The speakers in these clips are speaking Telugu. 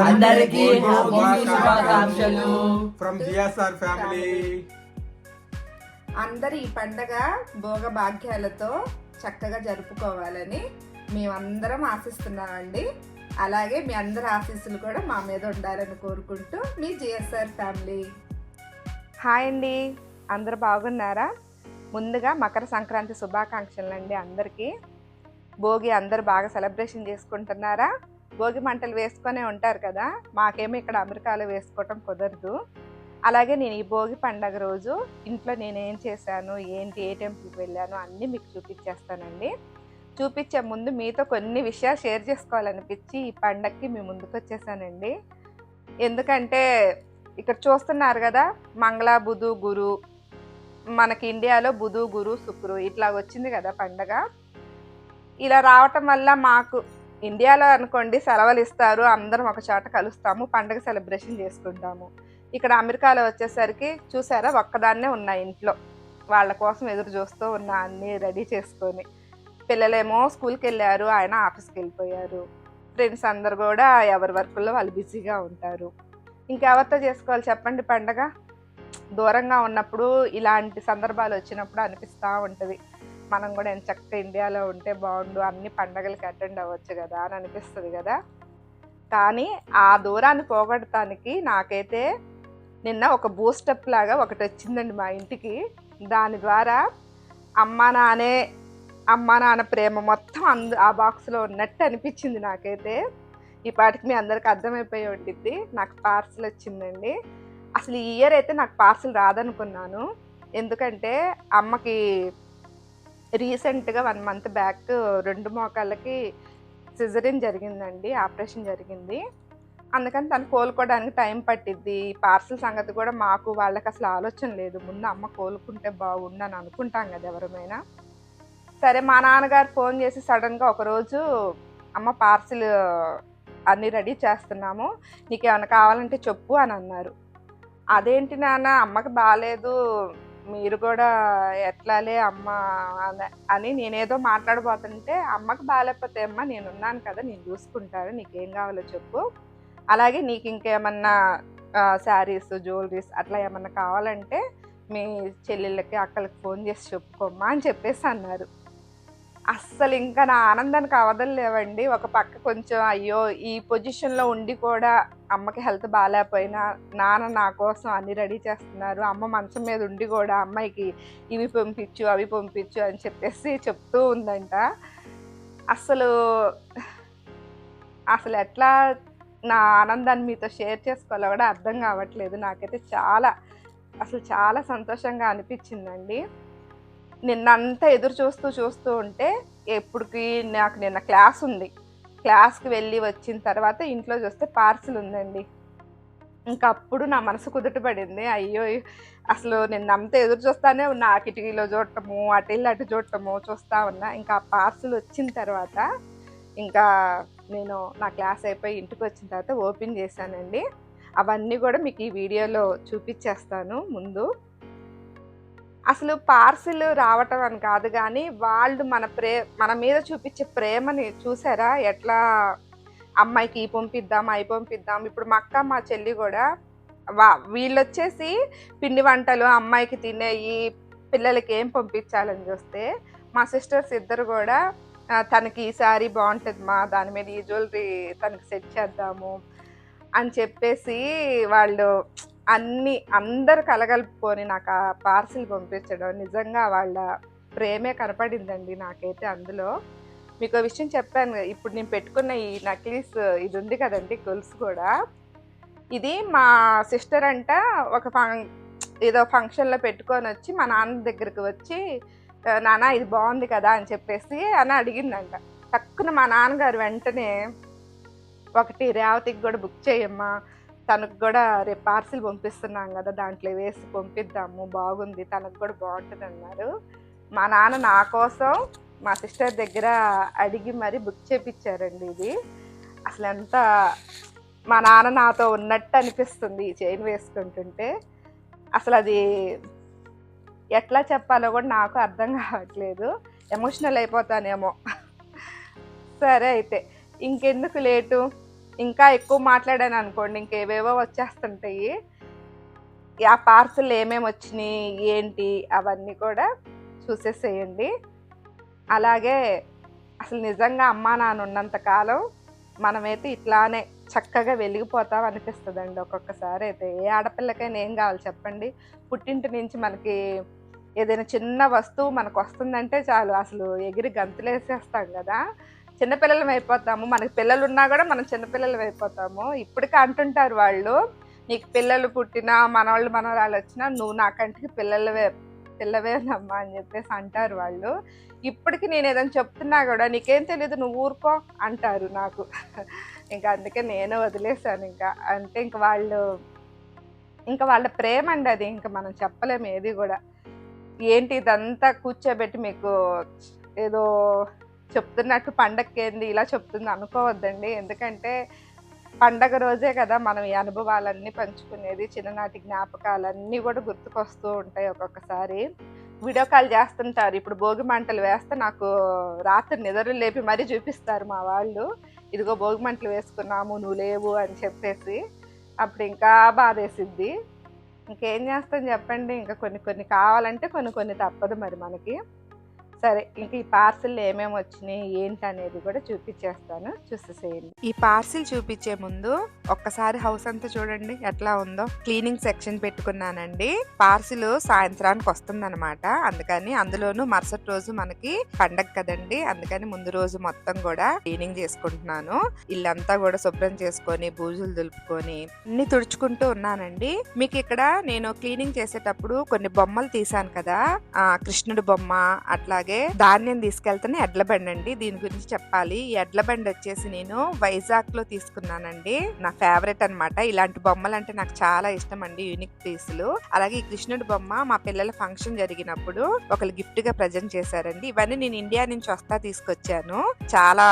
అందరికీ భోగి శుభాకాంక్షలు ఫ్రమ్ జిఎస్ఆర్ ఫ్యామిలీ. అందరు ఈ పండగ భోగ భాగ్యాలతో చక్కగా జరుపుకోవాలని మేమందరం ఆశిస్తున్నామండి. అలాగే మీ అందరి ఆశీస్సులు కూడా మా మీద ఉండాలని కోరుకుంటూ మీ జిఎస్ఆర్ ఫ్యామిలీ. హాయ్ అండి, అందరు బాగున్నారా? ముందుగా మకర సంక్రాంతి శుభాకాంక్షలు అండి అందరికీ. భోగి అందరు బాగా సెలబ్రేషన్ చేసుకుంటున్నారా? భోగి మంటలు వేసుకొనే ఉంటారు కదా, మాకేమో ఇక్కడ అమెరికాలో వేసుకోవటం కుదరదు. అలాగే నేను ఈ భోగి పండగ రోజు ఇంట్లో నేనేం చేశాను, ఏంటి, ఏ టెంపుల్కి వెళ్ళాను అన్నీ మీకు చూపించేస్తానండి. చూపించే ముందు మీతో కొన్ని విషయాలు షేర్ చేసుకోవాలనిపించి ఈ పండగకి మీ ముందుకు వచ్చేసానండి. ఎందుకంటే ఇక్కడ చూస్తున్నారు కదా, మంగళ బుధు గురు, మనకి ఇండియాలో బుధు గురు శుక్రు ఇట్లా వచ్చింది కదా పండగ. ఇలా రావటం వల్ల మాకు ఇండియాలో అనుకోండి సెలవులు ఇస్తారు, అందరం ఒక చోట కలుస్తాము, పండగ సెలబ్రేషన్ చేసుకుంటాము. ఇక్కడ అమెరికాలో వచ్చేసరికి చూసారా, ఒక్కదాన్నే ఉన్నా ఇంట్లో, వాళ్ళ కోసం ఎదురు చూస్తూ ఉన్నా అన్నీ రెడీ చేసుకొని. పిల్లలేమో స్కూల్కి వెళ్ళారు, ఆయన ఆఫీస్కి వెళ్ళిపోయారు. ఫ్రెండ్స్ అందరు కూడా ఎవరి వర్కుల్లో వాళ్ళు బిజీగా ఉంటారు. ఇంకెవరితో చేసుకోవాలి చెప్పండి పండగ? దూరంగా ఉన్నప్పుడు ఇలాంటి సందర్భాలు వచ్చినప్పుడు అనిపిస్తూ ఉంటుంది, మనం కూడా ఎంత చక్కగా ఇండియాలో ఉంటే బాగుండు, అన్ని పండగలకి అటెండ్ అవ్వచ్చు కదా అని అనిపిస్తుంది కదా. కానీ ఆ దూరాన్ని పోగొట్టడానికి నాకైతే నిన్న ఒక బూస్టప్ లాగా ఒకటి వచ్చిందండి మా ఇంటికి. దాని ద్వారా అమ్మా నాన్న ప్రేమ మొత్తం ఆ బాక్స్లో ఉన్నట్టు అనిపించింది నాకైతే. ఈ పాటికి మీ అందరికి అర్థమైపోయి ఉంటుంది, నాకు పార్సిల్ వచ్చిందండి. అసలు ఈ ఇయర్ అయితే నాకు పార్సిల్ రాదనుకున్నాను, ఎందుకంటే అమ్మకి రీసెంట్గా 1 మంత్ బ్యాక్ 2 మోకాళ్ళకి సిజరిన్ జరిగిందండి, ఆపరేషన్ జరిగింది. అందుకని తను కోలుకోవడానికి టైం పట్టిద్ది. పార్సల్ సంగతి కూడా మాకు వాళ్ళకి అసలు ఆలోచన లేదు, ముందు అమ్మ కోలుకుంటే బాగుండని అనుకుంటాం కదా ఎవరమైనా. సరే, మా నాన్నగారు ఫోన్ చేసి సడన్గా ఒకరోజు అమ్మ పార్సిల్ అన్నీ రెడీ చేస్తున్నాము, నీకు ఏమైనా కావాలంటే చెప్పు అని అన్నారు. అదేంటి నాన్న, అమ్మకి బాగాలేదు, మీరు కూడా ఎట్లాలే అమ్మ అని నేనేదో మాట్లాడబోతుంటే, అమ్మకి బాగాలేకపోతే అమ్మ నేనున్నాను కదా, నేను చూసుకుంటాను, నీకేం కావాలో చెప్పు, అలాగే నీకు ఇంకేమన్నా శారీస్, జ్యువెలరీస్ అట్లా ఏమన్నా కావాలంటే మీ చెల్లెళ్ళకి అక్కలకి ఫోన్ చేసి చెప్పుకోమ్మా అని చెప్పేసి అన్నారు. అస్సలు ఇంకా నా ఆనందానికి అవధులు లేవండి. ఒక పక్క కొంచెం అయ్యో, ఈ పొజిషన్లో ఉండి కూడా అమ్మకి హెల్త్ బాగాలేకపోయినా నాన్న నా కోసం అన్ని రెడీ చేస్తున్నారు, అమ్మ మంచం మీద ఉండి కూడా అమ్మాయికి ఇవి పంపించు అవి పంపించు అని చెప్పేసి చెప్తూ ఉందంట. అసలు ఎట్లా నా ఆనందాన్ని మీతో షేర్ చేసుకోవాలో కూడా అర్థం కావట్లేదు. నాకైతే చాలా సంతోషంగా అనిపించిందండి. నిన్నంతా ఎదురు చూస్తూ ఉంటే ఎప్పటికి నాకు నిన్న క్లాస్ ఉంది, క్లాస్కి వెళ్ళి వచ్చిన తర్వాత ఇంట్లో చూస్తే పార్సిల్ ఉందండి. ఇంకా అప్పుడు నా మనసు కుదుటపడింది. అయ్యో, అసలు నిన్నంతా ఎదురు చూస్తానే ఉన్నా, ఆ కిటికీలో చూడటము, అటు వెళ్ళి అటు చూడటము చూస్తూ ఉన్నా. ఇంకా ఆ పార్సిల్ వచ్చిన తర్వాత ఇంకా నేను నా క్లాస్ అయిపోయి ఇంటికి వచ్చిన తర్వాత ఓపెన్ చేశానండి. అవన్నీ కూడా మీకు ఈ వీడియోలో చూపించేస్తాను. ముందు అసలు పార్సిల్ రావటం అని కాదు కానీ, వాళ్ళు మన మీద చూపించే ప్రేమని చూసారా, ఎట్లా అమ్మాయికి ఈ పంపిద్దాం అవి పంపిద్దాం. ఇప్పుడు మా అక్క మా చెల్లి కూడా వీళ్ళు వచ్చేసి పిండి వంటలు, అమ్మాయికి తినేవి, పిల్లలకి ఏం పంపించాలని చూస్తే, మా సిస్టర్స్ ఇద్దరు కూడా తనకి ఈ శారీ బాగుంటుంది మా, దాని మీద ఈ జ్యువెలరీ తనకి సెట్ చేద్దాము అని చెప్పేసి వాళ్ళు అందరు కలగలుపుకొని నాకు ఆ పార్సిల్ పంపించడం, నిజంగా వాళ్ళ ప్రేమే కనపడిందండి నాకైతే అందులో. మీకు విషయం చెప్పాను, ఇప్పుడు నేను పెట్టుకున్న ఈ నక్లీస్ ఇది ఉంది కదండి, గొలుసు కూడా, ఇది మా సిస్టర్ అంట ఏదో ఫంక్షన్లో పెట్టుకొని వచ్చి మా నాన్న దగ్గరికి వచ్చి, నాన్న ఇది బాగుంది కదా అని చెప్పేసి అని అడిగిందంట. టక్కున మా నాన్నగారు వెంటనే, ఒకటి రేవతికి కూడా బుక్ చేయమ్మా, తనకు కూడా రేపు పార్సిల్ పంపిస్తున్నాం కదా, దాంట్లో వేసి పంపిద్దాము, బాగుంది, తనకు కూడా బాగుంటుంది అన్నారు. మా నాన్న నా కోసం మా సిస్టర్ దగ్గర అడిగి మరీ బుక్ చేయించారండి. ఇది అసలు ఎంత మా నాన్న నాతో ఉన్నట్టు అనిపిస్తుంది ఈ చైన్ వేసుకుంటుంటే. అసలు అది ఎట్లా చెప్పాలో కూడా నాకు అర్థం కావట్లేదు, ఎమోషనల్ అయిపోతానేమో. సరే, అయితే ఇంకెందుకు లేటు, ఇంకా ఎక్కువ మాట్లాడాను అనుకోండి ఇంకేవేవో వచ్చేస్తుంటాయి. ఆ పార్సల్ ఏమేమి వచ్చినాయి ఏంటి అవన్నీ కూడా చూసేసేయండి. అలాగే అసలు నిజంగా అమ్మా నాన్న ఉన్నంత కాలం మనమైతే ఇట్లానే చక్కగా వెలిగిపోతాం అనిపిస్తుందండి ఒక్కొక్కసారి అయితే. ఏ ఆడపిల్లకైనా ఏం కావాలి చెప్పండి? పుట్టింటి నుంచి మనకి ఏదైనా చిన్న వస్తువు మనకు వస్తుందంటే చాలు అసలు ఎగిరి గంతులేసేస్తాం కదా. చిన్నపిల్లలం అయిపోతాము. మనకి పిల్లలు ఉన్నా కూడా మనం చిన్నపిల్లలం అయిపోతాము. ఇప్పటికీ అంటుంటారు వాళ్ళు, నీకు పిల్లలు పుట్టినా మనవాళ్ళు మనవరాలు వచ్చినా నువ్వు నా కంటికి పిల్లవేనమ్మా అని చెప్పేసి అంటారు వాళ్ళు. ఇప్పటికి నేను ఏదైనా చెప్తున్నా కూడా నీకేం తెలీదు నువ్వు ఊరుకో అంటారు నాకు. ఇంకా అందుకే నేను వదిలేశాను. ఇంకా అంటే ఇంకా వాళ్ళ ప్రేమ అండి అది. ఇంకా మనం చెప్పలేము ఏది కూడా. ఏంటి ఇదంతా కూర్చోబెట్టి మీకు ఏదో చెప్తున్నట్టు పండక్కేంది ఇలా చెప్తుంది అనుకోవద్దండి. ఎందుకంటే పండగ రోజే కదా మనం ఈ అనుభవాలన్నీ పంచుకునేది. చిన్ననాటి జ్ఞాపకాలన్నీ కూడా గుర్తుకొస్తూ ఉంటాయి. ఒక్కొక్కసారి వీడియో కాల్ చేస్తుంటారు. ఇప్పుడు భోగి మంటలు వేస్తే నాకు రాత్రి నిద్ర లేపి మరీ చూపిస్తారు మా వాళ్ళు. ఇదిగో భోగి మంటలు వేసుకున్నాము నువ్వు లేవు అని చెప్పేసి. అప్పుడు ఇంకా బాధేసిద్ది. ఇంకేం చేస్తాం చెప్పండి. ఇంకా కొన్ని కావాలంటే కొన్ని తప్పదు మరి మనకి. సరే, ఇంక ఈ పార్సిల్ ఏమేమి వచ్చినాయి ఏంటి అనేది కూడా చూపించేస్తాను, చూసేసేయండి. ఈ పార్సిల్ చూపించే ముందు ఒక్కసారి హౌస్ అంతా చూడండి ఎట్లా ఉందో. క్లీనింగ్ సెక్షన్ పెట్టుకున్నానండి. పార్సిల్ సాయంత్రానికి వస్తుందన్నమాట. అందుకని అందులోనూ మరుసటి రోజు మనకి పండగ కదండి. అందుకని ముందు రోజు మొత్తం కూడా క్లీనింగ్ చేసుకుంటున్నాను. ఇల్లంతా కూడా శుభ్రం చేసుకొని బూజులు దులుపుకొని అన్ని తుడుచుకుంటూ ఉన్నానండి. మీకు ఇక్కడ నేను క్లీనింగ్ చేసేటప్పుడు కొన్ని బొమ్మలు తీసాను కదా, కృష్ణుడి బొమ్మ, అట్లాగే ధాన్యం తీసుకెళ్తాను ఎడ్ల బండి అండి. దీని గురించి చెప్పాలి. ఈ ఎడ్ల బండి వచ్చేసి నేను వైజాగ్ లో తీసుకున్నానండి. నా ఫేవరెట్ అన్నమాట. ఇలాంటి బొమ్మలు అంటే నాకు చాలా ఇష్టం అండి, యూనిక్ పీసులు. అలాగే ఈ కృష్ణుడి బొమ్మ మా పిల్లల ఫంక్షన్ జరిగినప్పుడు ఒకళ్ళు గిఫ్ట్ గా ప్రజెంట్ చేశారండి. ఇవన్నీ నేను ఇండియా నుంచి వస్తా తీసుకొచ్చాను. చాలా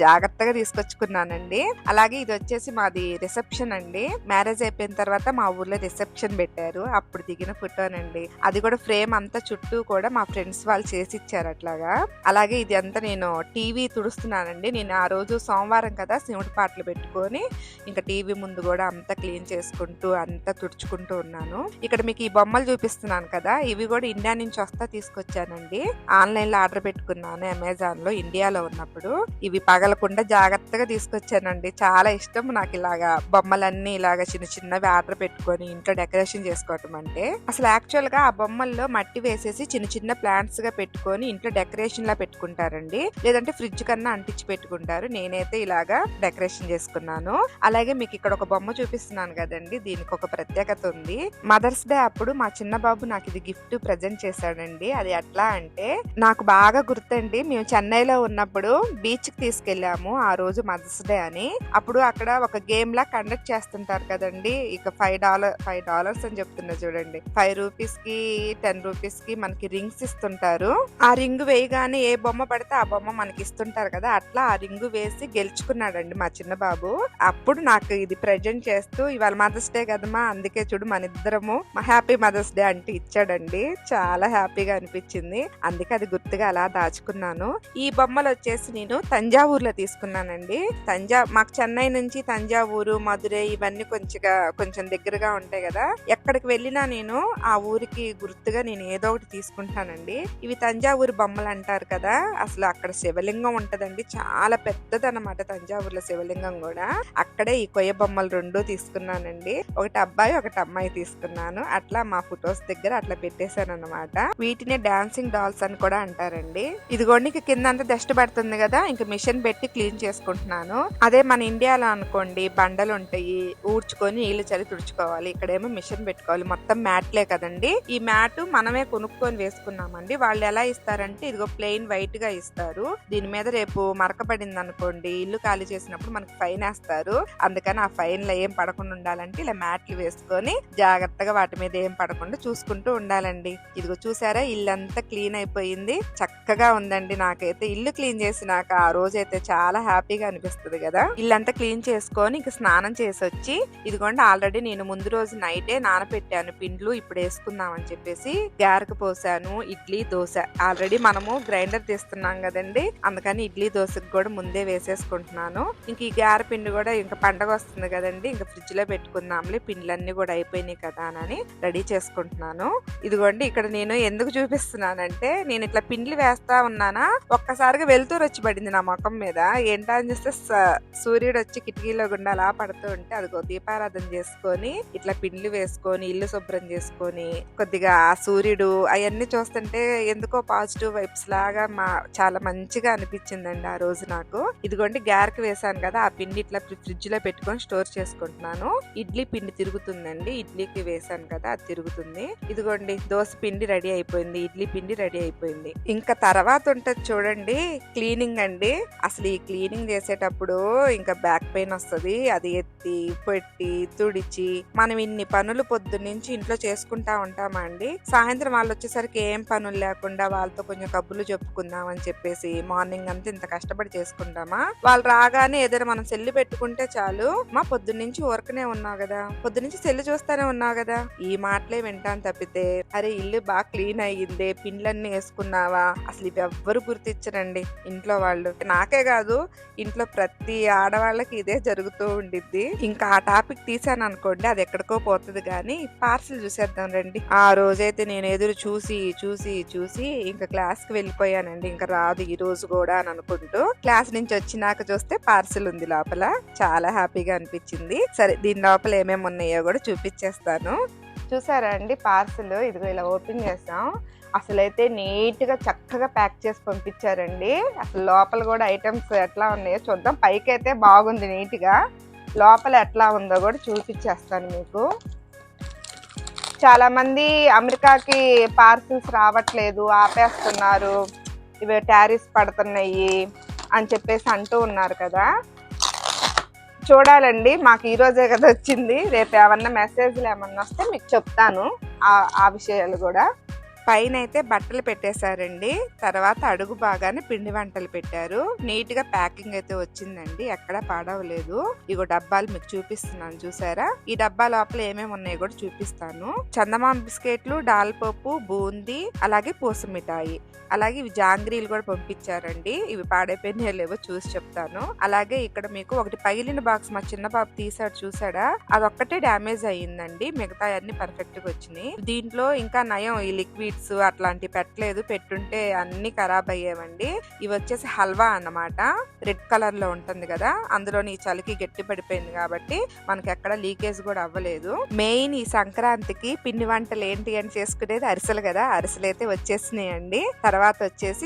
జాగ్రత్తగా తీసుకొచ్చుకున్నానండి. అలాగే ఇది వచ్చేసి మాది రిసెప్షన్ అండి. మ్యారేజ్ అయిపోయిన తర్వాత మా ఊర్లో రిసెప్షన్ పెట్టారు, అప్పుడు దిగిన ఫోటోనండి. అది కూడా ఫ్రేమ్ అంతా చుట్టూ కూడా మా ఫ్రెండ్స్ వాళ్ళు చేసి ఇచ్చారు అట్లాగా. అలాగే ఇది అంతా నేను టీవీ తుడుస్తున్నానండి. నేను ఆ రోజు సోమవారం కదా శివుడి పాటలు పెట్టుకొని ఇంకా టీవీ ముందు కూడా అంతా క్లీన్ చేసుకుంటూ అంతా తుడుచుకుంటూ ఉన్నాను. ఇక్కడ మీకు ఈ బొమ్మలు చూపిస్తున్నాను కదా, ఇవి కూడా ఇండియా నుంచి వస్తా తీసుకొచ్చానండి. ఆన్లైన్ లో ఆర్డర్ పెట్టుకున్నాను అమెజాన్ లో, ఇండియాలో ఉన్నప్పుడు. ఇవి పగలకుండా జాగ్రత్తగా తీసుకొచ్చానండి. చాలా ఇష్టం నాకు ఇలాగా బొమ్మలన్నీ ఇలాగా చిన్నవి ఆర్డర్ పెట్టుకొని ఇంట్లో డెకరేషన్ చేసుకోవటం అంటే. అసలు యాక్చువల్ గా ఆ బొమ్మల్లో మట్టి వేసేసి చిన్న ప్లాంట్స్ గా పెట్టుకొని ఇంట్లో డెకరేషన్ లా పెట్టుకుంటారండి, లేదంటే ఫ్రిడ్జ్ కన్నా అంటించి పెట్టుకుంటారు. నేనైతే ఇలాగా డెకరేషన్ చేసుకున్నాను. అలాగే మీకు ఇక్కడ ఒక బొమ్మ చూపిస్తున్నాను కదండి, దీనికి ఒక ప్రత్యేకత ఉంది. మదర్స్ డే అప్పుడు మా చిన్న బాబు నాకు ఇది గిఫ్ట్ ప్రజెంట్ చేశాడండి. అది ఎట్లా అంటే నాకు బాగా గుర్తండి, మేము చెన్నైలో ఉన్నప్పుడు బీచ్ కి తీసుకెళ్లాము ఆ రోజు మదర్స్ డే అని. అప్పుడు అక్కడ ఒక గేమ్ లా కండక్ట్ చేస్తుంటారు కదండి. ఇక $5 అని చెప్తున్నా చూడండి. 5 రూపీస్ కి 10 రూపీస్ కి మనకి రింగ్స్ ఇస్తుంటారు. ఆ రింగ్ వేయగానే ఏ బొమ్మ పడితే ఆ బొమ్మ మనకి ఇస్తుంటారు కదా, అట్లా ఆ రింగు వేసి గెలుచుకున్నాడండి మా చిన్న బాబు. అప్పుడు నాకు ఇది ప్రజెంట్ చేస్తూ, ఇవాళ మదర్స్ డే కదమ్మా అందుకే చూడు మన ఇద్దరము హ్యాపీ మదర్స్ డే అంటే ఇచ్చాడండి. చాలా హ్యాపీగా అనిపించింది. అందుకే అది గుర్తుగా అలా దాచుకున్నాను. ఈ బొమ్మలు వచ్చేసి నేను తంజావూరులో తీసుకున్నానండి. మాకు చెన్నై నుంచి తంజావూరు, మధురై ఇవన్నీ కొంచెం దగ్గరగా ఉంటాయి కదా. ఎక్కడికి వెళ్ళినా నేను ఆ ఊరికి గుర్తుగా నేను ఏదో ఒకటి తీసుకుంటానండి. ఇవి తంజావూరు బొమ్మలు అంటారు కదా, అసలు అక్కడ శివలింగం ఉంటదండి, చాలా పెద్దదన్నమాట తంజావూరులో శివలింగం కూడా. అక్కడే ఈ కొయ్య బొమ్మలు 2 తీసుకున్నానండి. ఒకటి అబ్బాయి ఒకటి అమ్మాయి తీసుకున్నాను. అట్లా మా ఫొటోస్ దగ్గర అట్లా పెట్టేశాను అన్నమాట. వీటిని డాన్సింగ్ డాల్స్ అని కూడా అంటారండి. ఇదిగోండి కింద అంతా డస్ట్ పడుతుంది కదా, ఇంకా మిషన్ పెట్టి క్లీన్ చేసుకుంటున్నాను. అదే మన ఇండియాలో అనుకోండి బండలు ఉంటాయి, ఊడ్చుకొని నీళ్లు చల్లి తుడుచుకోవాలి. ఇక్కడేమో మిషన్ పెట్టుకోవాలి. మొత్తం మ్యాట్లే కదండి. ఈ మ్యాట్ మనమే కొనుక్కొని వేసుకున్నామండి. వాళ్ళు ఎలా ఇస్తారంటే ఇదిగో ప్లెయిన్ వైట్ గా ఇస్తారు. దీని మీద రేపు మరకబడింది అనుకోండి, ఇల్లు ఖాళీ చేసినప్పుడు మనకి ఫైన్ వేస్తారు. అందుకని ఆ ఫైన్ లో ఏం పడకుండా ఉండాలంటే ఇలా మ్యాట్లు వేసుకొని జాగ్రత్తగా వాటి మీద ఏం పడకుండా చూసుకుంటూ ఉండాలండి. ఇదిగో చూసారా, ఇల్లంతా క్లీన్ అయిపోయింది, చక్కగా ఉందండి. నాకైతే ఇల్లు క్లీన్ చేసినాక ఆ రోజైతే చాలా హ్యాపీగా అనిపిస్తుంది కదా. ఇల్లంతా క్లీన్ చేసుకొని ఇంక స్నానం చేసి వచ్చి ఇదిగోండి ఆల్రెడీ నేను ముందు రోజు నైటే నానపెట్టాను పిండ్లు, ఇప్పుడు వేసుకుందాం అని చెప్పేసి గారెకు పోసాను. ఇడ్లీ దోశ ఆల్రెడీ ఆల్రెడీ మనము గ్రైండర్ తీస్తున్నాం కదండి, అందుకని ఇడ్లీ దోశకు కూడా ముందే వేసేసుకుంటున్నాను. ఇంక ఈ గారె పిండి కూడా ఇంకా పండగ వస్తుంది కదండి, ఇంకా ఫ్రిడ్జ్ లో పెట్టుకుందాంలే, పిండ్లన్నీ కూడా అయిపోయినాయి కదా అని రెడీ చేసుకుంటున్నాను. ఇదిగోండి ఇక్కడ నేను ఎందుకు చూపిస్తున్నానంటే, నేను ఇట్లా పిండ్లు వేస్తా ఉన్నానా, ఒక్కసారిగా వెలుతురు వచ్చి పడింది నా ముఖం మీద. ఏంటా అని చూస్తే సూర్యుడు వచ్చి కిటికీలో గుండా అలా పడుతూ ఉంటే అదిగో దీపారాధన చేసుకొని ఇట్లా పిండ్లు వేసుకొని ఇల్లు శుభ్రం చేసుకొని కొద్దిగా ఆ సూర్యుడు అవన్నీ చూస్తుంటే ఎందుకో పాజిటివ్ వైబ్స్ లాగా చాలా మంచిగా అనిపించిందండి ఆ రోజు నాకు. ఇదిగోండి గారెకి వేసాను కదా, ఆ పిండి ఇట్లా ఫ్రిడ్జ్ లో పెట్టుకొని స్టోర్ చేసుకుంటున్నాను. ఇడ్లీ పిండి తిరుగుతుందండి, ఇడ్లీకి వేసాను కదా అది తిరుగుతుంది. ఇదిగోండి దోశ పిండి రెడీ అయిపోయింది, ఇడ్లీ పిండి రెడీ అయిపోయింది. ఇంకా తర్వాత ఉంటది చూడండి క్లీనింగ్ అండి. అసలు ఈ క్లీనింగ్ చేసేటప్పుడు ఇంకా బ్యాక్ పెయిన్ వస్తుంది. అది ఎత్తి పెట్టి తుడిచి మనం ఇన్ని పనులు పొద్దున్నుంచి ఇంట్లో చేసుకుంటా ఉంటామా అండి. సాయంత్రం వాళ్ళు వచ్చేసరికి ఏం పనులు లేకుండా వాళ్ళతో కొంచెం కబుర్లు చెప్పుకుందాం అని చెప్పేసి మార్నింగ్ అంతా ఇంత కష్టపడి చేసుకుంటామా, వాళ్ళు రాగానే ఏదైనా మనం సెల్లు పెట్టుకుంటే చాలు, మా పొద్దున్నుంచి ఊరకనే ఉన్నావు కదా, పొద్దున్నుంచి సెల్లు చూస్తానే ఉన్నావు కదా, ఈ మాటలే వింటాను తప్పితే అరే ఇల్లు బాగా క్లీన్ అయ్యిందే, పిండ్లన్నీ వేసుకున్నావా, అసలు ఇవి ఎవ్వరు గుర్తించరండి ఇంట్లో వాళ్ళు. నాకే కాదు ఇంట్లో ప్రతి ఆడవాళ్ళకి ఇదే జరుగుతూ ఉండిద్ది. ఇంకా ఆ టాపిక్ తీసాను అనుకోండి అది ఎక్కడికో పోతుంది. కానీ పార్సిల్ చూసేద్దాం రండి. ఆ రోజైతే నేను ఎదురు చూసి చూసి చూసి ఇంకా క్లాస్ కి వెళ్ళిపోయానండి, ఇంకా రాదు ఈ రోజు కూడా అని అనుకుంటూ. క్లాస్ నుంచి వచ్చినాక చూస్తే పార్సిల్ ఉంది లోపల, చాలా హ్యాపీగా అనిపించింది. సరే దీని లోపల ఏమేమి ఉన్నాయో కూడా చూపించేస్తాను. చూసారా అండి పార్సిల్, ఇదిగో ఇలా ఓపెన్ చేస్తాం. అసలైతే నీట్ గా చక్కగా ప్యాక్ చేసి పంపించారండి. అసలు లోపల కూడా ఐటమ్స్ ఎట్లా ఉన్నాయో చూద్దాం. పైకి అయితే బాగుంది నీట్ గా, లోపల ఎట్లా ఉందో కూడా చూపించేస్తాను మీకు. చాలా మంది అమెరికాకి పార్సిల్స్ రావట్లేదు, ఆపేస్తున్నారు, ఇవి టారిఫ్స్ పడుతున్నాయి అని చెప్పేసి అంటూ ఉన్నారు కదా. చూడాలండి, మాకు ఈ రోజే కదా వచ్చింది, రేపు ఏమన్నా మెసేజ్లు ఏమన్నా వస్తే మీకు చెప్తాను ఆ విషయాలు కూడా. పైన అయితే బట్టలు పెట్టేశారండి, తర్వాత అడుగు బాగానే పిండి వంటలు పెట్టారు. నీట్ గా ప్యాకింగ్ అయితే వచ్చిందండి, ఎక్కడ పాడవలేదు. ఇగో డబ్బాలు మీకు చూపిస్తున్నాను చూసారా, ఈ డబ్బా లోపల ఏమేమి ఉన్నాయో కూడా చూపిస్తాను. చందమామ బిస్కెట్లు, డాల్పప్పు, బూందీ, అలాగే పూస మిఠాయి, అలాగే ఇవి జాంగ్రీలు కూడా పంపించారండి. ఇవి పాడైపోయినాయో లేవో చూసి చెప్తాను. అలాగే ఇక్కడ మీకు ఒకటి పగిలిన బాక్స్ మా చిన్న బాబు తీసాడు చూసాడా, అదొక్కటే డ్యామేజ్ అయ్యిందండి, మిగతా అన్ని పర్ఫెక్ట్ గా వచ్చినాయి. దీంట్లో ఇంకా నయం ఈ లిక్విడ్స్ అట్లాంటి పెట్టలేదు, పెట్టుంటే అన్ని ఖరాబ్ అయ్యేవండి. ఇవి వచ్చేసి హల్వా అన్నమాట, రెడ్ కలర్ లో ఉంటుంది కదా, అందులోని చలికి గట్టి పడిపోయింది కాబట్టి మనకి ఎక్కడ లీకేజ్ కూడా అవ్వలేదు. మెయిన్ ఈ సంక్రాంతికి పిండి వంటలు ఏంటి అని చేసుకునేది అరిసెలు కదా, అరిసెలు అయితే వచ్చేసినాయండి. తర్వాత వచ్చేసి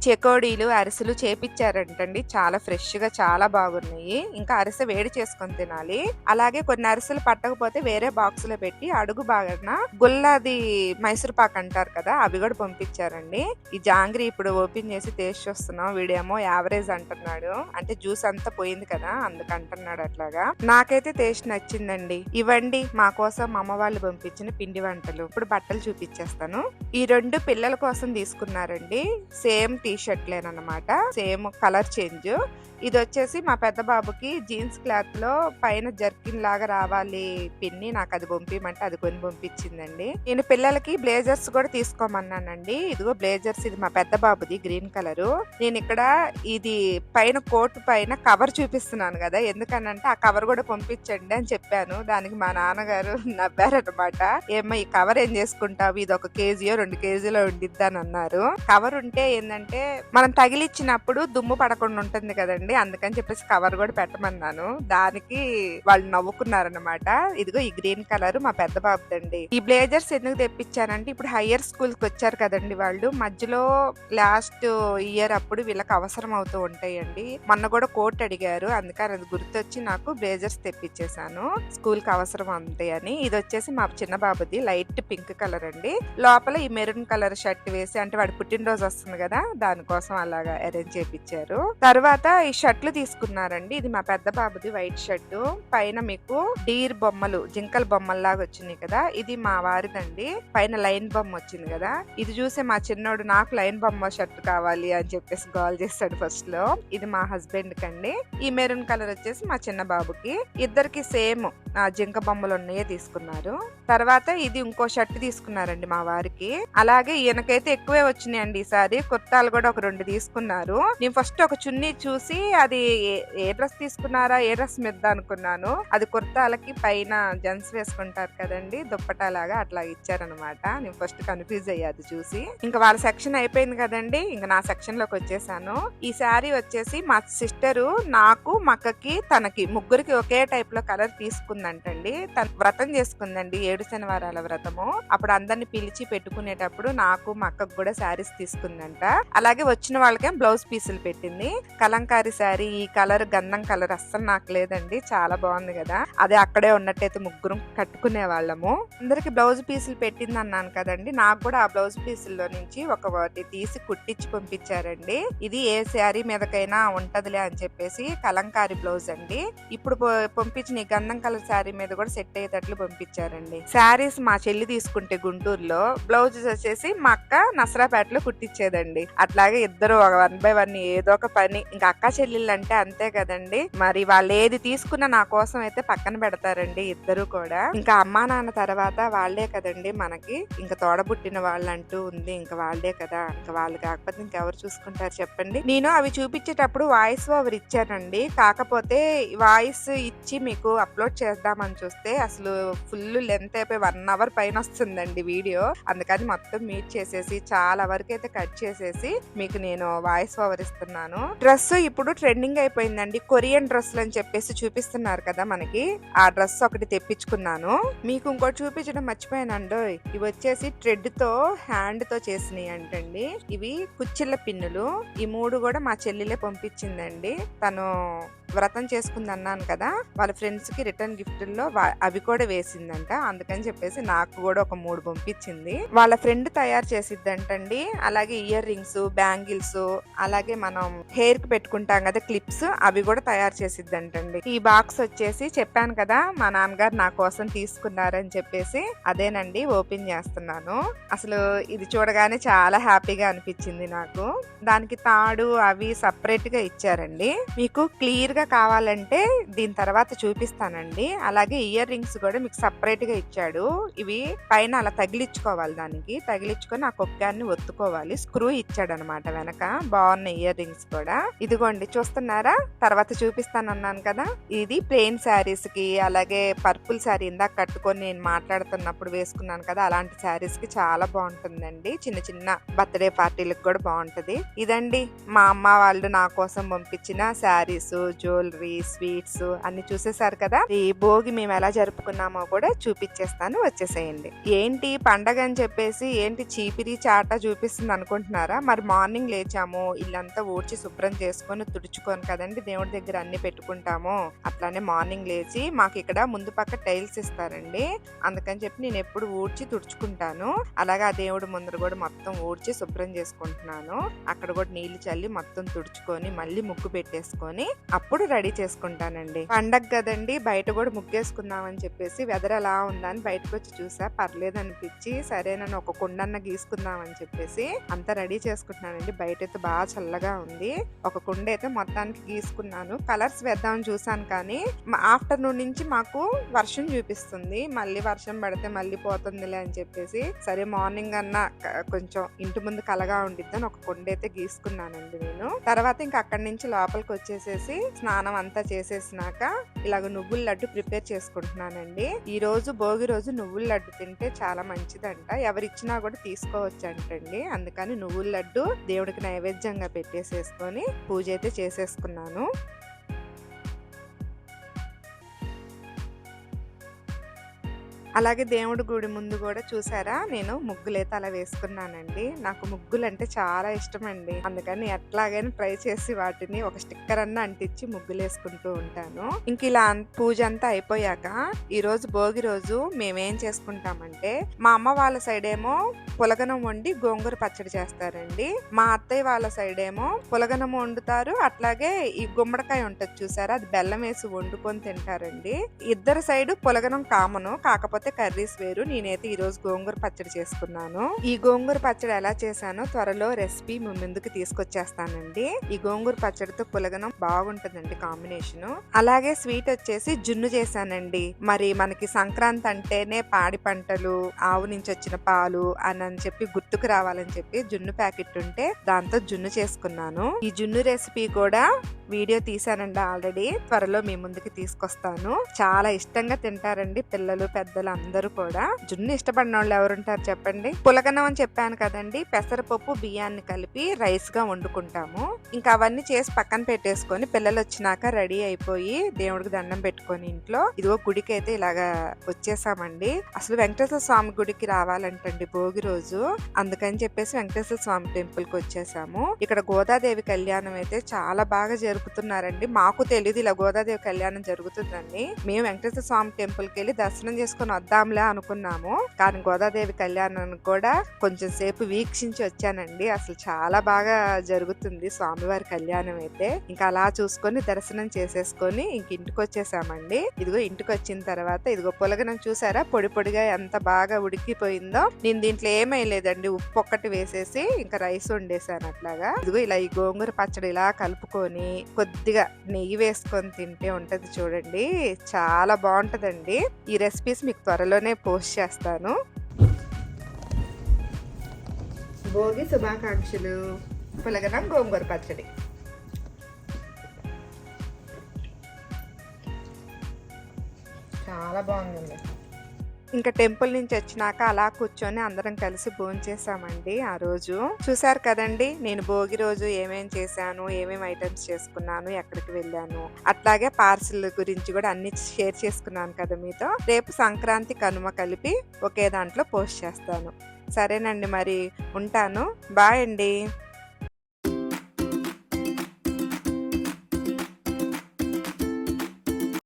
చెకోడీలు అరిసెలు చేపిచ్చారంటండి, చాలా ఫ్రెష్ గా చాలా బాగున్నాయి. ఇంకా అరిసె వేడి చేసుకొని తినాలి. అలాగే కొన్ని అరిసెలు పట్టకపోతే వేరే బాక్స్ లో పెట్టి అడుగు బాగా గుల్లది మైసూర్ పాక్ అంటారు కదా, అవి కూడా పంపించారండి. ఈ జాంగ్రీ ఇప్పుడు ఓపెన్ చేసి టేస్ట్ చూస్తున్నాం, వీడేమో యావరేజ్ అంటున్నాడు, అంటే జ్యూస్ అంతా పోయింది కదా అందుకంటున్నాడు అట్లాగా. నాకైతే టేస్ట్ నచ్చిందండి. ఇవ్వండి మా కోసం మా అమ్మ వాళ్ళు పంపించిన పిండి వంటలు. ఇప్పుడు బట్టలు చూపించేస్తాను. ఈ రెండు పిల్లల కోసం తీసుకున్నారండి, సేమ్ టీ షర్ట్లేనమాట, సేమ్ కలర్ చేంజ్. ఇది వచ్చేసి మా పెద్ద బాబుకి జీన్స్ క్లాత్ లో పైన జర్కిన్ లాగా రావాలి పిన్ని, నాకు అది పంపిమంటే అది కొని పంపించిందండి. నేను పిల్లలకి బ్లేజర్స్ కూడా తీసుకోమన్నానండి. ఇదిగో బ్లేజర్స్, ఇది మా పెద్ద బాబుది గ్రీన్ కలర్. నేను ఇక్కడ ఇది పైన కోట్ పైన కవర్ చూపిస్తున్నాను కదా, ఎందుకనంటే ఆ కవర్ కూడా పంపించండి అని చెప్పాను. దానికి మా నాన్నగారు నవ్వారనమాట, ఏమో ఈ కవర్ ఏం చేసుకుంటావు, ఇది 1 కేజీయో 2 కేజీలో ఉండిద్దని అన్నారు. కవర్ ఉంటే ఏంటంటే మనం తగిలిచ్చినప్పుడు దుమ్ము పడకుండా ఉంటుంది కదండి, అందుకని చెప్పేసి కవర్ కూడా పెట్టమన్నాను. దానికి వాళ్ళు నవ్వుకున్నారనమాట. ఇదిగో ఈ గ్రీన్ కలర్ మా పెద్ద బాబుదండి. ఈ బ్లేజర్స్ ఎందుకు తెప్పించానంటే ఇప్పుడు హయ్యర్ స్కూల్ కి వచ్చారు కదండి వాళ్ళు, మధ్యలో లాస్ట్ ఇయర్ అప్పుడు వీళ్ళకి అవసరం అవుతూ ఉంటాయండి. మొన్న కూడా కోట్ అడిగారు, అందుకని అది గుర్తొచ్చి నాకు బ్లేజర్స్ తెప్పించేశాను, స్కూల్ కి అవసరం ఉంటాయని. ఇది వచ్చేసి మా చిన్న బాబుది లైట్ పింక్ కలర్ అండి, లోపల ఈ మెరూన్ కలర్ షర్ట్ వేసి, అంటే వాడి పుట్టినరోజు వస్తుంది కదా దానికోసం అలాగా అరేంజ్ చేయించారు. తర్వాత ఈ షర్ట్లు తీసుకున్నారండి. ఇది మా పెద్ద బాబుది వైట్ షర్టు, పైన మీకు డీర్ బొమ్మలు జింకల్ బొమ్మల్లాగా వచ్చినాయి కదా, ఇది మా వారిదండి, పైన లైన్ బొమ్మ వచ్చింది కదా, ఇది చూసి మా చిన్నోడు నాకు లైన్ బొమ్మ షర్ట్ కావాలి అని చెప్పేసి గోల్ చేస్తాడు ఫస్ట్ లో. ఇది మా హస్బెండ్ కండి. ఈ మెరూన్ కలర్ వచ్చేసి మా చిన్న బాబుకి. ఇద్దరికి సేమ్ జింక బొమ్మలు ఉన్నాయే తీసుకున్నారు. తర్వాత ఇది ఇంకో షర్ట్ తీసుకున్నారండి మా వారికి. అలాగే ఈయనకైతే ఎక్కువే వచ్చినాయండి ఈసారి. కుర్తాలు కూడా ఒక 2 తీసుకున్నారు. నేను ఫస్ట్ ఒక చున్నీ చూసి అది ఏ డ్రెస్ తీసుకున్నారా, ఏ డ్రెస్ మీద అనుకున్నాను. అది కుర్తాలకి పైన జెంట్స్ వేసుకుంటారు కదండి, దుప్పటా లాగా అట్లా ఇచ్చారనమాట. నేను ఫస్ట్ కన్ఫ్యూజ్ అయ్యాది చూసి. ఇంకా వాళ్ళ సెక్షన్ అయిపోయింది కదండి, ఇంకా నా సెక్షన్ లోకి వచ్చేసాను. ఈ శారీ వచ్చేసి మా సిస్టరు నాకు, మా అక్కకి, తనకి ముగ్గురికి ఒకే టైప్ లో కలర్ తీసుకుందంటండి. తను వ్రతం చేసుకుందండి, 7 శనివారాల వ్రతము. అప్పుడు అందరిని పిలిచి పెట్టుకునేటప్పుడు నాకు, మా అక్కకు కూడా శారీస్ తీసుకుందంట. అలాగే వచ్చిన వాళ్ళకే బ్లౌజ్ పీసులు పెట్టింది. కలంకారీ శారీ, ఈ కలర్ గంధం కలర్ అస్సలు నాకు లేదండి, చాలా బాగుంది కదా. అదే అక్కడే ఉన్నట్టయితే ముగ్గురం కట్టుకునే వాళ్ళము. అందరికి బ్లౌజ్ పీసులు పెట్టింది అన్నాను కదండి, నాకు కూడా ఆ బ్లౌజ్ పీసుల్లో నుంచి ఒకటి తీసి కుట్టించి పంపించారండి. ఇది ఏ శారీ మీదకైనా ఉంటదిలే అని చెప్పేసి కలంకారీ బ్లౌజ్ అండి. ఇప్పుడు పంపించిన ఈ గంధం కలర్ శారీ మీద కూడా సెట్ అయ్యేటట్లు పంపించారండి. శారీస్ మా చెల్లి తీసుకుంటే గుంటూరులో, బ్లౌజెస్ వచ్చేసి మా అక్క నసరాపేటలో కుట్టించేదండి. అట్లాగే ఇద్దరు 1 by 1 ఏదో ఒక పని. ఇంకా అక్క చెల్లెళ్ళు అంటే అంతే కదండి. మరి వాళ్ళు ఏది తీసుకున్నా నా కోసం అయితే పక్కన పెడతారండి ఇద్దరు కూడా. ఇంకా అమ్మా నాన్న తర్వాత వాళ్లే కదండి మనకి ఇంకా తోడబుట్టిన వాళ్ళంటూ ఉంది. ఇంకా వాళ్లే కదా, ఇంకా వాళ్ళు కాకపోతే ఇంకెవరు చూసుకుంటారు చెప్పండి. నేను అవి చూపించేటప్పుడు వాయిస్ ఓవర్ ఇచ్చానండి. కాకపోతే వాయిస్ ఇచ్చి మీకు అప్లోడ్ చేద్దామని చూస్తే అసలు ఫుల్ లెంత్ అయిపోయి 1 hour పైన వస్తుందండి వీడియో. అందుకని మొత్తం మీట్ చేసేసి చాలా వరకు అయితే కట్ చేసేసి మీకు నేను వాయిస్ ఓవర్ ఇస్తున్నాను. డ్రెస్ ఇప్పుడు ట్రెండింగ్ అయిపోయిందండి. కొరియన్ డ్రెస్లు అని చెప్పేసి చూపిస్తున్నారు కదా మనకి, ఆ డ్రెస్ ఒకటి తెప్పించుకున్నాను. మీకు ఇంకోటి చూపించడం మర్చిపోయానండి. ఇవి వచ్చేసి థ్రెడ్ తో హ్యాండ్ తో చేసినాయి అంటండి. ఇవి కుచ్చిళ్ళ పిన్నులు. ఈ 3 కూడా మా చెల్లెలే పంపించిందండి. తను వ్రతం చేసుకుంది అన్నాను కదా, వాళ్ళ ఫ్రెండ్స్ కి రిటర్న్ గిఫ్ట్ లో అవి కూడా వేసిందంట. అందుకని చెప్పేసి నాకు కూడా ఒక 3 పంపించింది. వాళ్ళ ఫ్రెండ్ తయారు చేసిద్దంటండి. అలాగే ఇయర్ రింగ్స్, బ్యాంగిల్స్, అలాగే మనం హెయిర్ కి పెట్టుకుంటాం కదా క్లిప్స్, అవి కూడా తయారు చేసిద్దంటండి. ఈ బాక్స్ వచ్చేసి చెప్పాను కదా మా నాన్నగారు నా కోసం తీసుకున్నారని చెప్పేసి, అదేనండి ఓపెన్ చేస్తున్నాను. అసలు ఇది చూడగానే చాలా హ్యాపీగా అనిపించింది నాకు. దానికి తాడు అవి సపరేట్ గా ఇచ్చారండి. మీకు క్లియర్ గా కావాలంటే దీని తర్వాత చూపిస్తానండి. అలాగే ఇయర్ రింగ్స్ కూడా మీకు సపరేట్ గా ఇచ్చాడు. ఇవి పైన అలా తగిలించుకోవాలి, దానికి తగిలించుకొని ఆ కొక్కాన్ని ఒత్తుకోవాలి. స్క్రూ ఇచ్చాడు అనమాట వెనక. బాగున్నాయి ఇయర్ రింగ్స్ కూడా. ఇదిగోండి చూస్తున్నారా, తర్వాత చూపిస్తానన్నాను కదా. ఇది ప్లెయిన్ శారీస్ కి, అలాగే పర్పుల్ శారీ ఇందాక కట్టుకొని నేను మాట్లాడుతున్నప్పుడు వేసుకున్నాను కదా, అలాంటి శారీస్ కి చాలా బాగుంటుందండి. చిన్న చిన్న బర్త్డే పార్టీలకు కూడా బాగుంటది. ఇదండి మా అమ్మ వాళ్ళు నా కోసం పంపించిన శారీస్, జ్యువెలరీ, స్వీట్స్ అన్ని చూసేసారు కదా. ఈ భోగి మేము ఎలా జరుపుకున్నామో కూడా చూపించేస్తాను, వచ్చేసేయండి. ఏంటి పండగ అని చెప్పేసి ఏంటి చీపిరి చాట చూపిస్తుంది అనుకుంటున్నారా? మరి మార్నింగ్ లేచాము, ఇల్లంతా ఊడ్చి శుభ్రం చేసుకొని తుడుచుకొని కదండి దేవుడి దగ్గర అన్ని పెట్టుకుంటాము. అట్లానే మార్నింగ్ లేచి మాకు ఇక్కడ ముందు పక్క టైల్స్ ఇస్తారండి, అందుకని చెప్పి నేను ఎప్పుడు ఊడ్చి తుడుచుకుంటాను. అలాగే ఆ దేవుడి ముందర కూడా మొత్తం ఊడ్చి శుభ్రం చేసుకుంటున్నాను. అక్కడ కూడా నీళ్లు చల్లి మొత్తం తుడుచుకొని మళ్ళీ ముగ్గు పెట్టేసుకొని అప్పుడు రెడీ చేసుకుంటానండి. పండగ కదండి, బయట కూడా ముగ్గేసుకుందాం అని చెప్పేసి వెదర్ ఎలా ఉందని బయటకు వచ్చి చూసా, పర్లేదు అనిపించి సరేనని ఒక కుండన్న గీసుకుందాం అని చెప్పేసి అంతా రెడీ చేసుకుంటున్నానండి. బయట అయితే బాగా చల్లగా ఉంది. ఒక కుండ అయితే మొత్తానికి గీసుకున్నాను. కలర్స్ వేద్దామని చూసాను కానీ ఆఫ్టర్నూన్ నుంచి మాకు వర్షం చూపిస్తుంది. మళ్ళీ వర్షం పడితే మళ్ళీ పోతుందిలే అని చెప్పేసి సరే మార్నింగ్ అన్నా కొంచెం ఇంటి ముందు కలగా ఉండిద్దని ఒక కుండ అయితే గీసుకున్నానండి నేను. తర్వాత ఇంకా అక్కడి నుంచి లోపలికి వచ్చేసేసి స్నానం అంతా చేసేసినాక ఇలాగ నువ్వుల లడ్డు ప్రిపేర్ చేసుకుంటున్నానండి. ఈ రోజు భోగి రోజు నువ్వుల లడ్డు తింటే చాలా మంచిదంట, ఎవరిచ్చినా కూడా తీసుకోవచ్చు అంటండి. అందుకని నువ్వుల లడ్డు దేవుడికి నైవేద్యంగా పెట్టేసేసుకొని పూజ అయితే చేసేసుకున్నాను. అలాగే దేవుడి గుడి ముందు కూడా చూసారా నేను ముగ్గులైతే అలా వేసుకున్నానండి. నాకు ముగ్గులు అంటే చాలా ఇష్టం అండి, అందుకని ఎట్లాగైనా ట్రై చేసి వాటిని ఒక స్టిక్కర్ అన్న అంటించి ముగ్గులు వేసుకుంటూ ఉంటాను. ఇంక ఇలా పూజ అంతా అయిపోయాక ఈ రోజు భోగి రోజు మేమేం చేసుకుంటామంటే, మా అమ్మ వాళ్ళ సైడ్ ఏమో పులగనం వండి గోంగూర పచ్చడి చేస్తారండి. మా అత్తయ్య వాళ్ళ సైడ్ ఏమో పులగనం వండుతారు, అట్లాగే ఈ గుమ్మడికాయ ఉంటది చూసారా, అది బెల్లం వేసి వండుకొని తింటారండి. ఇద్దరు సైడ్ పులగనం కామను, కాకపోతే కాకపోతే కర్రీస్ వేరు. నేనైతే ఈ రోజు గోంగూర పచ్చడి చేసుకున్నాను. ఈ గోంగూర పచ్చడి ఎలా చేశానో త్వరలో రెసిపీ మీ ముందుకు తీసుకొచ్చేస్తానండి. ఈ గోంగూర పచ్చడితో పులగనం బాగుంటుందండి కాంబినేషన్. అలాగే స్వీట్ వచ్చేసి జున్ను చేశానండి. మరి మనకి సంక్రాంతి అంటేనే పాడి పంటలు, ఆవు నుంచి వచ్చిన పాలు అని చెప్పి గుర్తుకు రావాలని చెప్పి జున్ను ప్యాకెట్ ఉంటే దాంతో జున్ను చేసుకున్నాను. ఈ జున్ను రెసిపీ కూడా వీడియో తీసానండి ఆల్రెడీ. త్వరలో మీ ముందుకి తీసుకొస్తాను. చాలా ఇష్టంగా తింటారండి పిల్లలు పెద్దలు అందరూ కూడా. జున్ను ఇష్టపడిన వాళ్ళు ఎవరుంటారు చెప్పండి. పులగన్నం అని చెప్పాను కదండి, పెసరపప్పు బియ్యాన్ని కలిపి రైస్ గా వండుకుంటాము. ఇంకా అవన్నీ చేసి పక్కన పెట్టేసుకొని పిల్లలు వచ్చినాక రెడీ అయిపోయి దేవుడికి దండం పెట్టుకొని ఇంట్లో ఇదిగో గుడికి అయితే ఇలాగా వచ్చేసామండి. అసలు వెంకటేశ్వర స్వామి గుడికి రావాలంటండి భోగి రోజు. అందుకని చెప్పేసి వెంకటేశ్వర స్వామి టెంపుల్ కి వచ్చేసాము. ఇక్కడ గోదాదేవి కళ్యాణం అయితే చాలా బాగా జరుపుతున్నారండి. మాకు తెలియదు ఇలా గోదాదేవి కళ్యాణం జరుగుతుందండి. మేము వెంకటేశ్వర స్వామి టెంపుల్ కి వెళ్ళి దర్శనం చేసుకుని వద్దాంలే అనుకున్నాము. కానీ గోదాదేవి కళ్యాణం కూడా కొంచెం సేపు వీక్షించి వచ్చానండి. అసలు చాలా బాగా జరుగుతుంది స్వామివారి కళ్యాణం అయితే. ఇంకా అలా చూసుకొని దర్శనం చేసేసుకొని ఇంక ఇంటికి వచ్చేసామండి. ఇదిగో ఇంటికి వచ్చిన తర్వాత ఇదిగో పులగనం చూసారా పొడి పొడిగా ఎంత బాగా ఉడికిపోయిందో. నేను దీంట్లో ఏమీ లేదండి, ఉప్పు ఒక్కటి వేసేసి ఇంకా రైస్ వండేసాను అట్లాగా. ఇదిగో ఇలా ఈ గోంగూర పచ్చడి ఇలా కలుపుకొని కొద్దిగా నెయ్యి వేసుకొని తింటే ఉంటది చూడండి, చాలా బాగుంటదండి. ఈ రెసిపీస్ మీకు త్వరలోనే పోస్ట్ చేస్తాను. భోగి శుభాకాంక్షలు. పులగనం గోంగూర పచ్చడి చాలా బాగుందండి. ఇంకా టెంపుల్ నుంచి వచ్చినాక అలా కూర్చొని అందరం కలిసి భోంచేసామండి. ఆ రోజు చూసారు కదండి నేను భోగి రోజు ఏమేం చేశాను, ఏమేమి ఐటమ్స్ చేసుకున్నాను, ఎక్కడికి వెళ్ళాను, అట్లాగే పార్సిల్ గురించి కూడా అన్ని షేర్ చేసుకున్నాను కదా మీతో. రేపు సంక్రాంతి కనుమ కలిపి ఒకే దాంట్లో పోస్ట్ చేస్తాను. సరేనండి, మరి ఉంటాను. బాయ్ అండి.